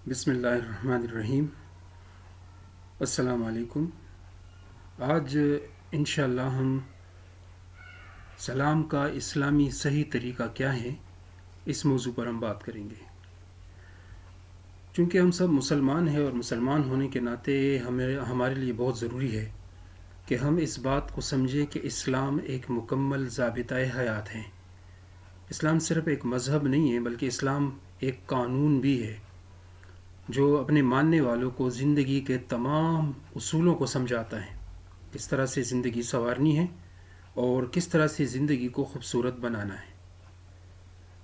بسم اللہ الرحمن الرحیم۔ السلام علیکم۔ آج انشاءاللہ ہم سلام کا اسلامی صحیح طریقہ کیا ہے اس موضوع پر ہم بات کریں گے۔ چونکہ ہم سب مسلمان ہیں اور مسلمان ہونے کے ناطے ہمارے لیے بہت ضروری ہے کہ ہم اس بات کو سمجھیں کہ اسلام ایک مکمل ضابطۂ حیات ہے۔ اسلام صرف ایک مذہب نہیں ہے بلکہ اسلام ایک قانون بھی ہے جو اپنے ماننے والوں کو زندگی کے تمام اصولوں کو سمجھاتا ہے، کس طرح سے زندگی سنوارنی ہے اور کس طرح سے زندگی کو خوبصورت بنانا ہے۔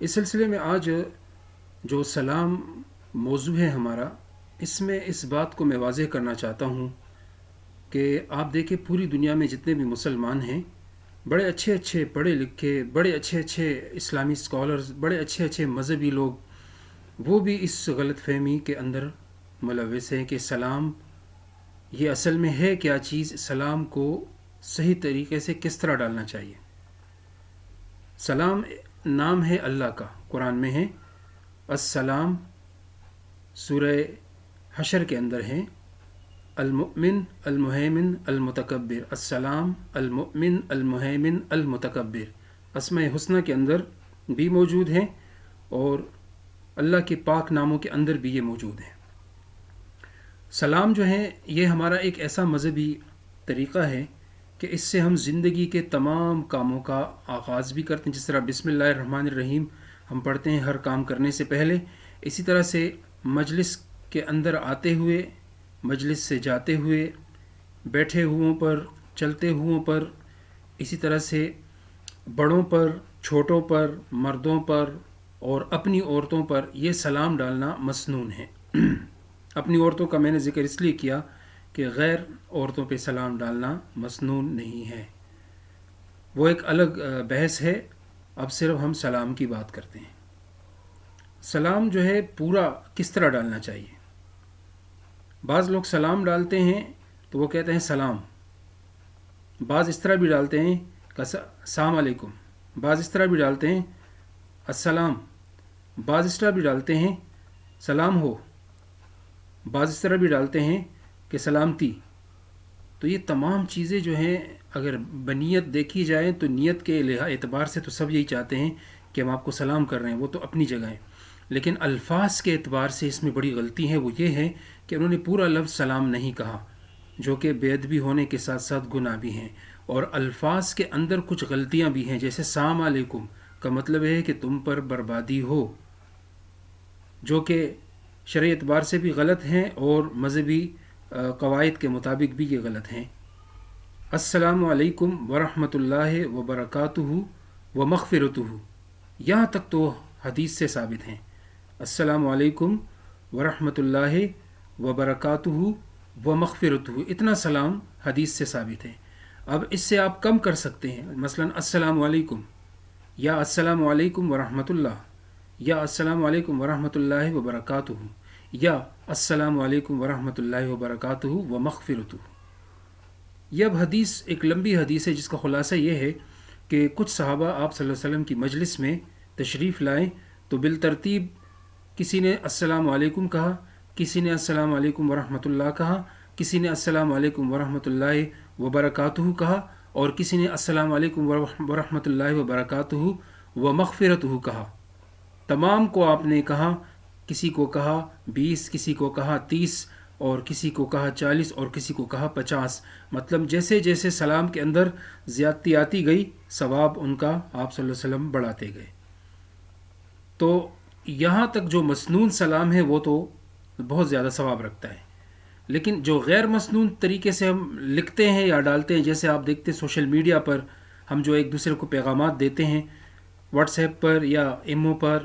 اس سلسلے میں آج جو سلام موضوع ہے ہمارا، اس میں اس بات کو میں واضح کرنا چاہتا ہوں کہ آپ دیکھیں پوری دنیا میں جتنے بھی مسلمان ہیں، بڑے اچھے پڑھے لکھے، بڑے اچھے اسلامی اسکالرز، بڑے اچھے مذہبی لوگ، وہ بھی اس غلط فہمی کے اندر ملوث ہیں کہ سلام یہ اصل میں ہے کیا چیز، سلام کو صحیح طریقے سے کس طرح ڈالنا چاہیے۔ سلام نام ہے اللہ کا، قرآن میں ہے السلام، سورہ حشر کے اندر ہے المؤمن المہیمن المتکبر، السلام المؤمن المہیمن المتکبر، اسماء حسنہ کے اندر بھی موجود ہیں اور اللہ کے پاک ناموں کے اندر بھی یہ موجود ہیں۔ سلام جو ہے یہ ہمارا ایک ایسا مذہبی طریقہ ہے کہ اس سے ہم زندگی کے تمام کاموں کا آغاز بھی کرتے ہیں، جس طرح بسم اللہ الرحمن الرحیم ہم پڑھتے ہیں ہر کام کرنے سے پہلے، اسی طرح سے مجلس کے اندر آتے ہوئے، مجلس سے جاتے ہوئے، بیٹھے ہوئوں پر، چلتے ہوئوں پر، اسی طرح سے بڑوں پر، چھوٹوں پر، مردوں پر اور اپنی عورتوں پر یہ سلام ڈالنا مسنون ہے۔ اپنی عورتوں کا میں نے ذکر اس لیے کیا کہ غیر عورتوں پہ سلام ڈالنا مسنون نہیں ہے، وہ ایک الگ بحث ہے۔ اب صرف ہم سلام کی بات کرتے ہیں۔ سلام جو ہے پورا کس طرح ڈالنا چاہیے؟ بعض لوگ سلام ڈالتے ہیں تو وہ کہتے ہیں سلام، بعض اس طرح بھی ڈالتے ہیں کہ السلام علیکم، بعض اس طرح بھی ڈالتے ہیں السلام، بعض اس طرح بھی ڈالتے ہیں سلام ہو، بعض اس طرح بھی ڈالتے ہیں کہ سلامتی۔ تو یہ تمام چیزیں جو ہیں اگر بنیت دیکھی جائے تو نیت کے اعتبار سے تو سب یہی چاہتے ہیں کہ ہم آپ کو سلام کر رہے ہیں، وہ تو اپنی جگہ ہے، لیکن الفاظ کے اعتبار سے اس میں بڑی غلطی ہے۔ وہ یہ ہے کہ انہوں نے پورا لفظ سلام نہیں کہا، جو کہ بے ادبی ہونے کے ساتھ ساتھ گناہ بھی ہیں، اور الفاظ کے اندر کچھ غلطیاں بھی ہیں، جیسے السلام علیکم کا مطلب ہے کہ تم پر بربادی ہو، جو کہ شرعی اعتبار سے بھی غلط ہیں اور مذہبی قواعد کے مطابق بھی یہ غلط ہیں۔ السلام علیکم ورحمۃ اللہ وبرکاتہ ومغفرتہ، یہاں تک تو حدیث سے ثابت ہیں، السلام علیکم ورحمۃ اللہ وبرکاتہ ومغفرتہ، اتنا سلام حدیث سے ثابت ہے۔ اب اس سے آپ کم کر سکتے ہیں، مثلا السلام علیکم یا السلام علیکم ورحمۃ اللہ یا السلام علیکم ورحمۃ اللہ وبرکاتہ یا السلام علیکم ورحمۃ اللہ وبرکاتہ ومغفرتہ۔ یہ اب حدیث ایک لمبی حدیث ہے جس کا خلاصہ یہ ہے کہ کچھ صحابہ آپ صلی اللہ علیہ وسلم کی مجلس میں تشریف لائیں تو بالترتیب کسی نے السلام علیکم کہا، کسی نے السلام علیکم ورحمۃ اللہ کہا، کسی نے السلام علیکم ورحمۃ اللہ وبرکاتہ کہا، اور کسی نے السلام علیکم ورحمۃ اللہ وبرکاتہ ومغفرتہ کہا۔ تمام کو آپ نے کہا، کسی کو کہا 20، کسی کو کہا 30، اور کسی کو کہا 40، اور کسی کو کہا 50۔ مطلب جیسے جیسے سلام کے اندر زیادتی آتی گئی، ثواب ان کا آپ صلی اللہ علیہ وسلم بڑھاتے گئے۔ تو یہاں تک جو مسنون سلام ہے وہ تو بہت زیادہ ثواب رکھتا ہے، لیکن جو غیر مسنون طریقے سے ہم لکھتے ہیں یا ڈالتے ہیں، جیسے آپ دیکھتے ہیں سوشل میڈیا پر ہم جو ایک دوسرے کو پیغامات دیتے ہیں، واٹس ایپ پر یا ایمو پر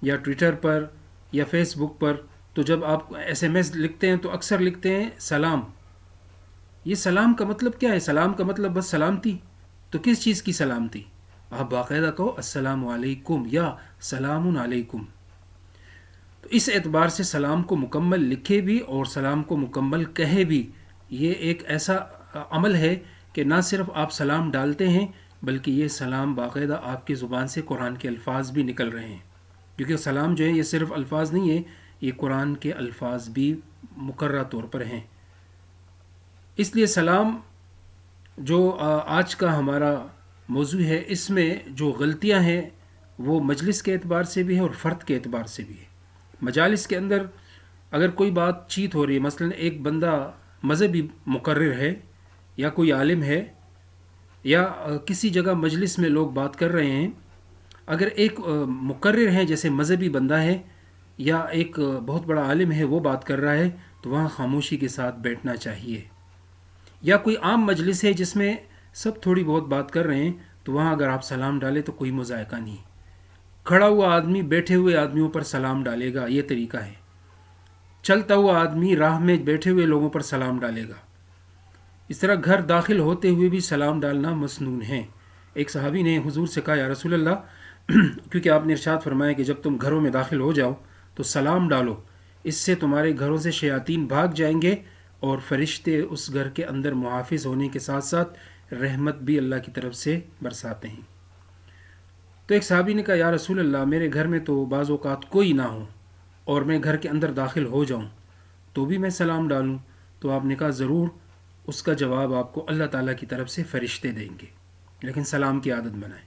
یا ٹویٹر پر یا فیس بک پر، تو جب آپ ایس ایم ایس لکھتے ہیں تو اکثر لکھتے ہیں سلام۔ یہ سلام کا مطلب کیا ہے؟ سلام کا مطلب بس سلامتی، تو کس چیز کی سلامتی؟ آپ باقاعدہ کہو السلام علیکم یا سلام علیکم۔ تو اس اعتبار سے سلام کو مکمل لکھے بھی اور سلام کو مکمل کہے بھی، یہ ایک ایسا عمل ہے کہ نہ صرف آپ سلام ڈالتے ہیں بلکہ یہ سلام باقاعدہ آپ کی زبان سے قرآن کے الفاظ بھی نکل رہے ہیں، کیونکہ سلام جو ہے یہ صرف الفاظ نہیں ہے، یہ قرآن کے الفاظ بھی مقررہ طور پر ہیں۔ اس لیے سلام جو آج کا ہمارا موضوع ہے، اس میں جو غلطیاں ہیں وہ مجلس کے اعتبار سے بھی ہے اور فرد کے اعتبار سے بھی ہے۔ مجالس کے اندر اگر کوئی بات چیت ہو رہی ہے، مثلا ایک بندہ مذہبی مقرر ہے یا کوئی عالم ہے یا کسی جگہ مجلس میں لوگ بات کر رہے ہیں، اگر ایک مقرر ہے جیسے مذہبی بندہ ہے یا ایک بہت بڑا عالم ہے وہ بات کر رہا ہے تو وہاں خاموشی کے ساتھ بیٹھنا چاہیے۔ یا کوئی عام مجلس ہے جس میں سب تھوڑی بہت بات کر رہے ہیں تو وہاں اگر آپ سلام ڈالیں تو کوئی مذائقہ نہیں۔ کھڑا ہوا آدمی بیٹھے ہوئے آدمیوں پر سلام ڈالے گا، یہ طریقہ ہے۔ چلتا ہوا آدمی راہ میں بیٹھے ہوئے لوگوں پر سلام ڈالے گا۔ اس طرح گھر داخل ہوتے ہوئے بھی سلام ڈالنا مسنون ہے۔ ایک صحابی نے حضور سے کہا، یا رسول اللہ، کیونکہ آپ نے ارشاد فرمایا کہ جب تم گھروں میں داخل ہو جاؤ تو سلام ڈالو، اس سے تمہارے گھروں سے شیاطین بھاگ جائیں گے اور فرشتے اس گھر کے اندر محافظ ہونے کے ساتھ ساتھ رحمت بھی اللہ کی طرف سے برساتے ہیں۔ تو ایک صحابی نے کہا، یا رسول اللہ، میرے گھر میں تو بعض اوقات کوئی نہ ہو اور میں گھر کے اندر داخل ہو جاؤں تو بھی میں سلام ڈالوں؟ تو آپ نے کہا، ضرور، اس کا جواب آپ کو اللہ تعالیٰ کی طرف سے فرشتے دیں گے، لیکن سلام کی عادت بنائیں۔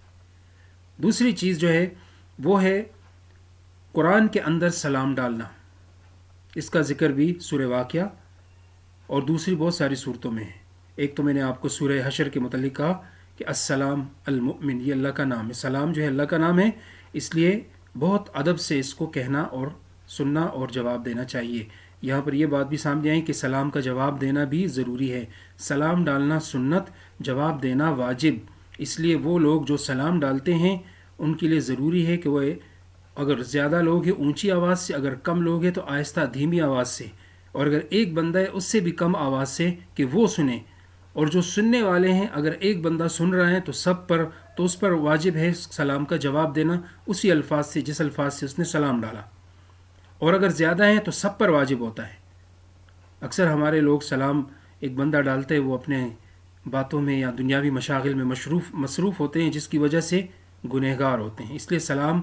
دوسری چیز جو ہے وہ ہے قرآن کے اندر سلام ڈالنا۔ اس کا ذکر بھی سورہ واقعہ اور دوسری بہت ساری صورتوں میں ہے۔ ایک تو میں نے آپ کو سورہ حشر کے متعلق کہا کہ السلام المؤمن، یہ اللہ کا نام ہے۔ سلام جو ہے اللہ کا نام ہے، اس لیے بہت ادب سے اس کو کہنا اور سننا اور جواب دینا چاہیے۔ یہاں پر یہ بات بھی سامنے آئی کہ سلام کا جواب دینا بھی ضروری ہے۔ سلام ڈالنا سنت، جواب دینا واجب۔ اس لیے وہ لوگ جو سلام ڈالتے ہیں ان کے لیے ضروری ہے کہ وہ اگر زیادہ لوگ ہیں اونچی آواز سے، اگر کم لوگ ہیں تو آہستہ دھیمی آواز سے، اور اگر ایک بندہ ہے اس سے بھی کم آواز سے کہ وہ سنیں، اور جو سننے والے ہیں اگر ایک بندہ سن رہا ہے تو اس پر واجب ہے سلام کا جواب دینا اسی الفاظ سے جس الفاظ سے اس نے سلام ڈالا، اور اگر زیادہ ہیں تو سب پر واجب ہوتا ہے۔ اکثر ہمارے لوگ سلام ایک بندہ ڈالتے ہیں، وہ اپنے باتوں میں یا دنیاوی مشاغل میں مصروف ہوتے ہیں، جس کی وجہ سے گنہگار ہوتے ہیں۔ اس لیے سلام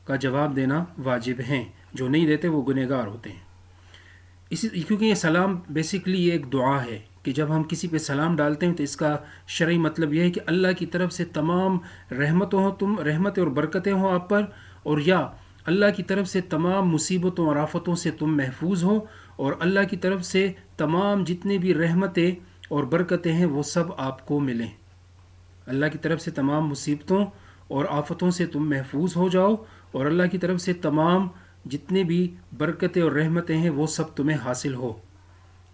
کا جواب دینا واجب ہیں، جو نہیں دیتے وہ گنہگار ہوتے ہیں۔ کیونکہ یہ سلام بیسیکلی یہ ایک دعا ہے کہ جب ہم کسی پہ سلام ڈالتے ہیں تو اس کا شرعی مطلب یہ ہے کہ اللہ کی طرف سے تمام رحمتیں اور برکتیں ہوں آپ پر، اور یا اللہ کی طرف سے تمام مصیبتوں اور آفتوں سے تم محفوظ ہو، اور اللہ کی طرف سے تمام جتنے بھی رحمتیں اور برکتیں ہیں وہ سب آپ کو ملیں۔ اللہ کی طرف سے تمام مصیبتوں اور آفتوں سے تم محفوظ ہو جاؤ، اور اللہ کی طرف سے تمام جتنے بھی برکتیں اور رحمتیں ہیں وہ سب تمہیں حاصل ہو۔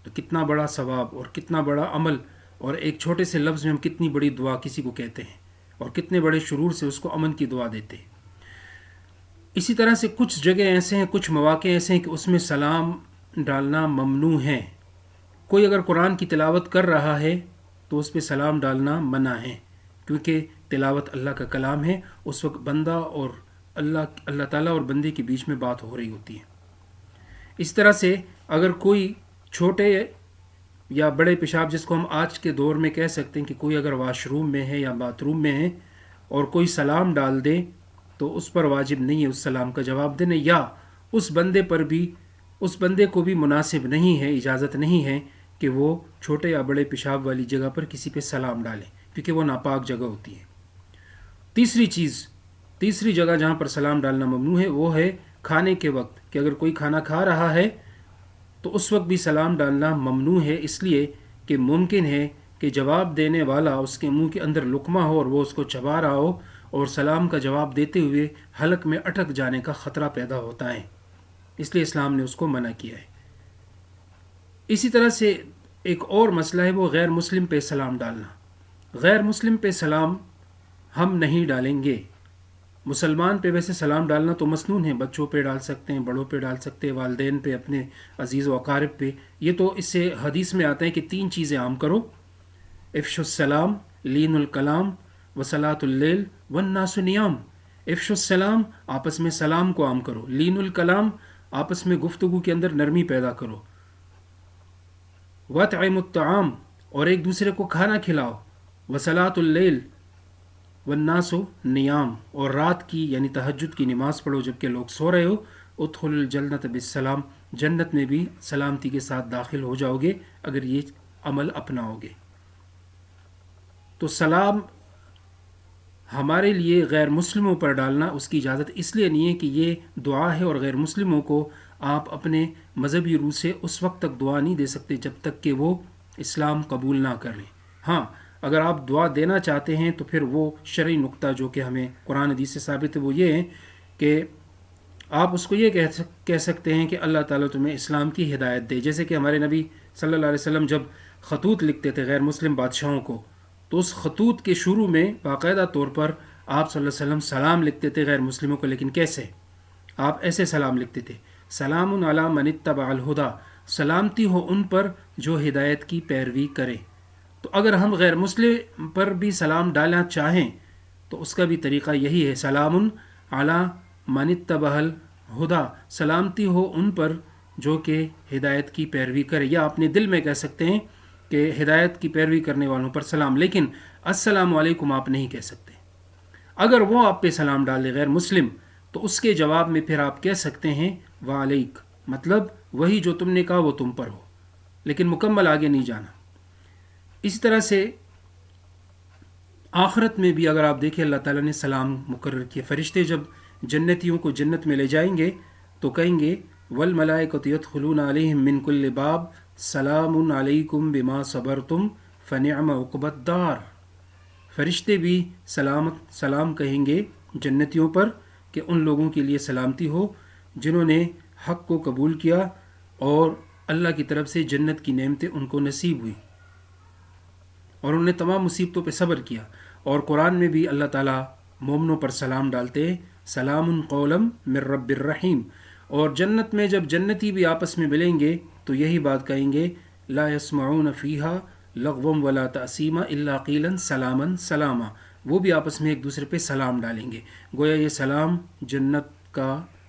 تو کتنا بڑا ثواب اور کتنا بڑا عمل، اور ایک چھوٹے سے لفظ میں ہم کتنی بڑی دعا کسی کو کہتے ہیں، اور کتنے بڑے شرور سے اس کو امن کی دعا دیتے ہیں۔ اسی طرح سے کچھ جگہ ایسے ہیں، کچھ مواقع ایسے ہیں کہ اس میں سلام ڈالنا ممنوع ہے۔ کوئی اگر قرآن کی تلاوت کر رہا ہے تو اس پہ سلام ڈالنا منع ہے، کیونکہ تلاوت اللہ کا کلام ہے، اس وقت بندہ اور اللہ تعالیٰ اور بندے کے بیچ میں بات ہو رہی ہوتی ہے۔ اس طرح سے اگر کوئی چھوٹے یا بڑے پیشاب، جس کو ہم آج کے دور میں کہہ سکتے ہیں کہ کوئی اگر واش روم میں ہے یا باتھ روم میں ہے اور کوئی سلام ڈال دے تو اس پر واجب نہیں ہے اس سلام کا جواب دینا، یا اس بندے کو بھی مناسب نہیں ہے، اجازت نہیں ہے کہ وہ چھوٹے یا بڑے پیشاب والی جگہ پر کسی پہ سلام ڈالے، کیونکہ وہ ناپاک جگہ ہوتی ہے۔ تیسری جگہ جہاں پر سلام ڈالنا ممنوع ہے وہ ہے کھانے کے وقت، کہ اگر کوئی کھانا کھا رہا ہے تو اس وقت بھی سلام ڈالنا ممنوع ہے، اس لیے کہ ممکن ہے کہ جواب دینے والا اس کے منہ کے اندر لقمہ ہو اور وہ اس کو چبا رہا ہو، اور سلام کا جواب دیتے ہوئے حلق میں اٹک جانے کا خطرہ پیدا ہوتا ہے، اس لیے اسلام نے اس کو منع کیا ہے۔ اسی طرح سے ایک اور مسئلہ ہے وہ غیر مسلم پہ سلام ڈالنا۔ غیر مسلم پہ سلام ہم نہیں ڈالیں گے۔ مسلمان پہ ویسے سلام ڈالنا تو مسنون ہے، بچوں پہ ڈال سکتے ہیں، بڑوں پہ ڈال سکتے ہیں، والدین پہ، اپنے عزیز و اقارب پہ۔ یہ تو اس سے حدیث میں آتا ہے کہ 3 چیزیں عام کرو: افشوا السلام، لین الکلام، وصلاۃ اللیل والناس نیام۔ افشوا السلام، آپس میں سلام کو عام کرو۔ لین الکلام، آپس میں گفتگو کے اندر نرمی پیدا کرو۔ وَاطْعِمُوا الطَّعَامَ، اور ایک دوسرے کو کھانا کھلاؤ۔ وصلاۃ اللیل والناس نیام، اور رات کی یعنی تہجد کی نماز پڑھو جب کہ لوگ سو رہے ہو، ادخل الجنت بالسلام، جنت میں بھی سلامتی کے ساتھ داخل ہو جاؤ گے اگر یہ عمل اپناؤ گے۔ تو سلام ہمارے لیے غیر مسلموں پر ڈالنا اس کی اجازت اس لیے نہیں ہے کہ یہ دعا ہے، اور غیر مسلموں کو آپ اپنے مذہبی روح سے اس وقت تک دعا نہیں دے سکتے جب تک کہ وہ اسلام قبول نہ کر لیں۔ ہاں، اگر آپ دعا دینا چاہتے ہیں تو پھر وہ شرعی نقطہ جو کہ ہمیں قرآن حدیث سے ثابت ہے وہ یہ ہے کہ آپ اس کو یہ کہہ سکتے ہیں کہ اللہ تعالیٰ تمہیں اسلام کی ہدایت دے۔ جیسے کہ ہمارے نبی صلی اللہ علیہ وسلم جب خطوط لکھتے تھے غیر مسلم بادشاہوں کو، تو اس خطوط کے شروع میں باقاعدہ طور پر آپ صلی اللہ علیہ وسلم سلام لکھتے تھے غیر مسلموں کو، لیکن کیسے؟ آپ ایسے سلام لکھتے تھے، سلام علی من اتبع الہدی، سلامتی ہو ان پر جو ہدایت کی پیروی کرے۔ تو اگر ہم غیر مسلم پر بھی سلام ڈالنا چاہیں تو اس کا بھی طریقہ یہی ہے، سلام علی من اتبع الہدی، سلامتی ہو ان پر جو کہ ہدایت کی پیروی کرے، یا اپنے دل میں کہہ سکتے ہیں کہ ہدایت کی پیروی کرنے والوں پر سلام، لیکن السلام علیکم آپ نہیں کہہ سکتے۔ اگر وہ آپ پہ سلام ڈالے غیر مسلم تو اس کے جواب میں پھر آپ کہہ سکتے ہیں وعلیک، مطلب وہی جو تم نے کہا وہ تم پر ہو، لیکن مکمل آگے نہیں جانا۔ اسی طرح سے آخرت میں بھی اگر آپ دیکھیں اللہ تعالیٰ نے سلام مقرر کیا، فرشتے جب جنتیوں کو جنت میں لے جائیں گے تو کہیں گے والملائکۃ یدخلون علیہم من کل باب سلام علیکم بما صبرتم فنعم عقبی الدار، فرشتے بھی سلام کہیں گے جنتیوں پر کہ ان لوگوں کے لیے سلامتی ہو جنہوں نے حق کو قبول کیا اور اللہ کی طرف سے جنت کی نعمتیں ان کو نصیب ہوئی اور انہوں نے تمام مصیبتوں پہ صبر کیا۔ اور قرآن میں بھی اللہ تعالیٰ مومنوں پر سلام ڈالتے ہیں، سلام قولا من رب الرحیم۔ اور جنت میں جب جنتی بھی آپس میں ملیں گے تو یہی بات کہیں گے لا يسمعون فیہا لغوا ولا تأثیما الا قیلا سلاما سلاما، وہ بھی آپس میں ایک دوسرے پہ سلام ڈالیں گے، گویا یہ سلام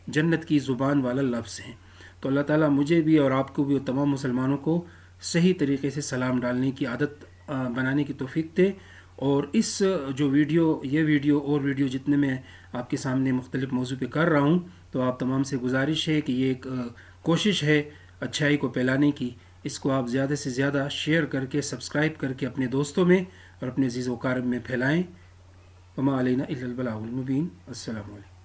جنت کی زبان والا لفظ ہیں۔ تو اللہ تعالیٰ مجھے بھی اور آپ کو بھی اور تمام مسلمانوں کو صحیح طریقے سے سلام ڈالنے کی عادت بنانے کی توفیق دے۔ اور اس جو یہ ویڈیو اور ویڈیو جتنے میں آپ کے سامنے مختلف موضوع پہ کر رہا ہوں، تو آپ تمام سے گزارش ہے کہ یہ ایک کوشش ہے اچھائی کو پھیلانے کی، اس کو آپ زیادہ سے زیادہ شیئر کر کے سبسکرائب کر کے اپنے دوستوں میں اور اپنے عزیز و اقارب میں پھیلائیں۔ وما علینا الا البلاغ المبین۔ السلام علیکم۔